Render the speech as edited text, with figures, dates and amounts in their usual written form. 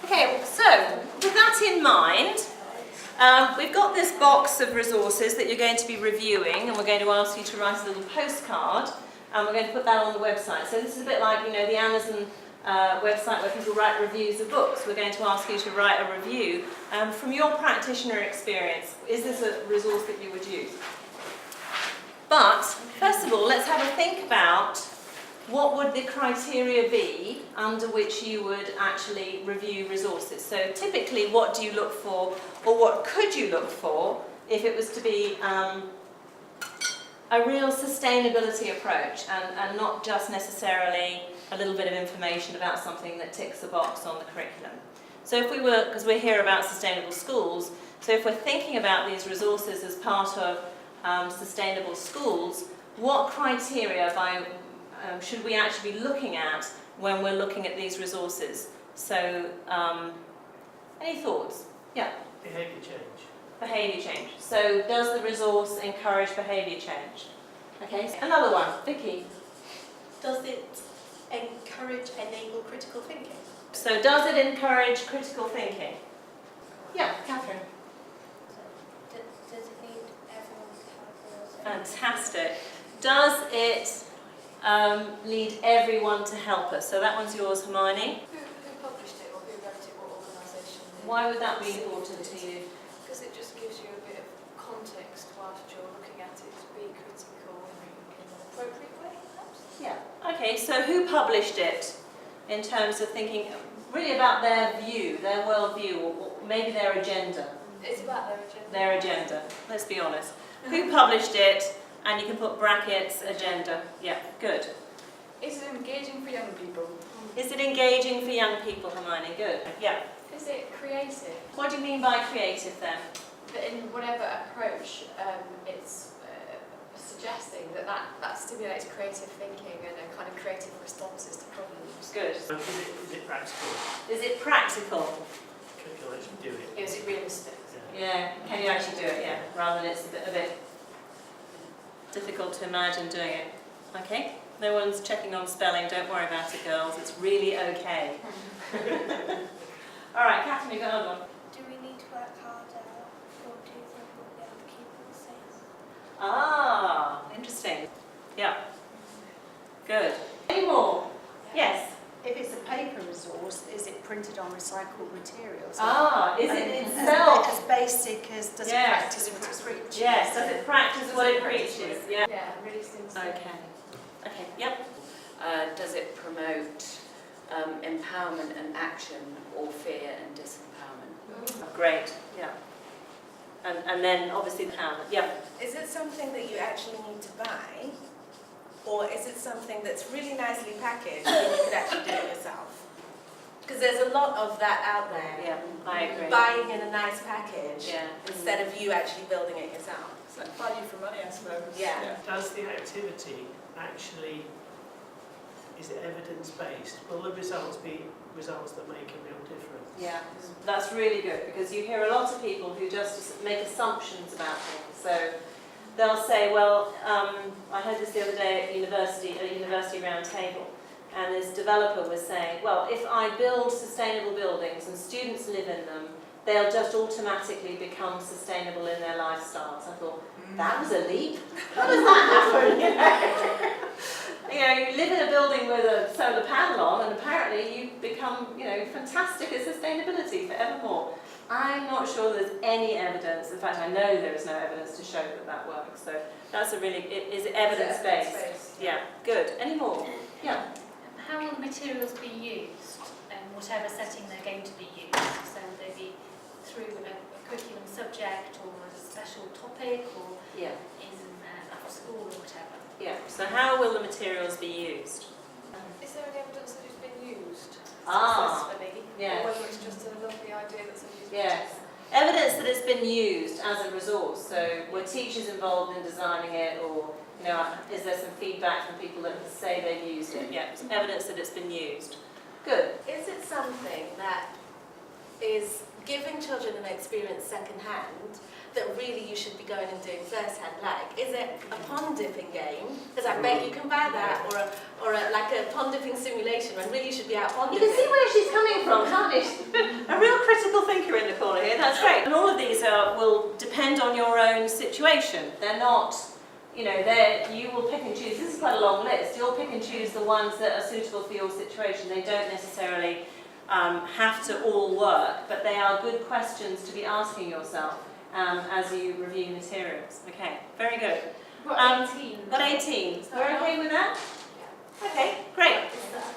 Okay, so with that in mind, we've got this box of resources that you're going to be reviewing, and we're going to ask you to write a little postcard, and we're going to put that on the website. So this is a bit like, you know, the Amazon website where people write reviews of books. We're going to ask you to write a review from your practitioner experience. Is this a resource that you would use? But first of all, let's have a think about what would the criteria be under which you would actually review resources. So typically, what do you look for, or what could you look for if it was to be a real sustainability approach, and not just necessarily a little bit of information about something that ticks a box on the curriculum. So if we were, because we're here about sustainable schools, so if we're thinking about these resources as part of sustainable schools, what criteria should we actually be looking at when we're looking at these resources? So, any thoughts? Yeah? Behaviour change. Behaviour change. So, does the resource encourage behaviour change? Okay, so another one. Vicky? Does it enable critical thinking? So, does it encourage critical thinking? Yeah, Catherine? Does it need everyone to help us? Fantastic. Does it lead everyone to help us? So that one's yours, Hermione. Who published it, or who wrote it, what organisation? Why would that be important to you? Because it just gives you a bit of context whilst you're looking at it, to be critical in an appropriate way, perhaps? Yeah. Okay, so who published it in terms of thinking really about their view, their worldview, or maybe their agenda? It's about their agenda. Their agenda, let's be honest. Who published it? And you can put brackets, agenda. Yeah, good. Is it engaging for young people? Is it engaging for young people, Hermione? Good. Yeah. Is it creative? What do you mean by creative then? That in whatever approach it's suggesting that stimulates creative thinking and a kind of creative responses to problems. Good. Is it practical? Is it practical? Can you actually do it? Is it realistic? Yeah. Can you actually do it? Yeah. Rather than it's a bit difficult to imagine doing it. Okay? No one's checking on spelling. Don't worry about it, girls. It's really okay. All right, Catherine, you've got another one. Do we need to work harder, or do you think what the other people say? Ah, interesting. Yeah. Good. Any more? Yes. If it's a paper resource, is it printed on recycled materials? Ah, is it itself? As basic as does it practice what it preaches? Yes, does it practice what it preaches? Yeah. Yeah, really sincere. Okay. Okay, yep. Does it promote empowerment and action, or fear and disempowerment? Great, yeah. And then obviously the empowerment, yeah. Is it something that you actually need to buy? Or is it something that's really nicely packaged and you could actually do it yourself? Because there's a lot of that out there. Yeah, I agree. Buying in a nice package Yeah. instead of you actually building it yourself. It's like value for money, I suppose. Yeah. Does the activity actually, is it evidence-based? Will the results be results that make a real difference? Yeah, that's really good, because you hear a lot of people who just make assumptions about things. So they'll say, well, I heard this the other day at a university round table, and this developer was saying, well, if I build sustainable buildings and students live in them, they'll just automatically become sustainable in their lifestyles. I thought, that was a leap. How does that happen? You know, you live in a building with a solar panel on, and apparently you become, you know, fantastic at sustainability forevermore. I'm not sure there's any evidence. In fact, I know there is no evidence to show that that works. So that's a really, is it evidence-based? Yeah, good. Any more? Yeah. How will the materials be used in whatever setting they're going to be used? So will they be through a curriculum subject or a special topic, or Yeah. in after school or whatever? Yeah. So how will the materials be used? Is there any evidence that it's been used Ah, successfully? yes. Or whether it's just a lovely idea that somebody's Yes. Evidence that it's been used as a resource. So were teachers involved in designing it, or, you know, is there some feedback from people that say they've used it? Yeah. Evidence that it's been used. Good. Is it something that is giving children an experience secondhand that really you should be going and doing first-hand. Like, is it a pond dipping game? Because I bet you can buy that, or like a pond dipping simulation when really you should be out pond You dipping. can see where she's coming from, can't you? A real critical thinker in the corner here, that's great. And all of these will depend on your own situation. They're not, you know, you will pick and choose. This is quite a long list. You'll pick and choose the ones that are suitable for your situation. They don't necessarily have to all work, but they are good questions to be asking yourself as you review materials. Okay, very good. Got 18. Got 18. We're okay with that? Okay, great. Is that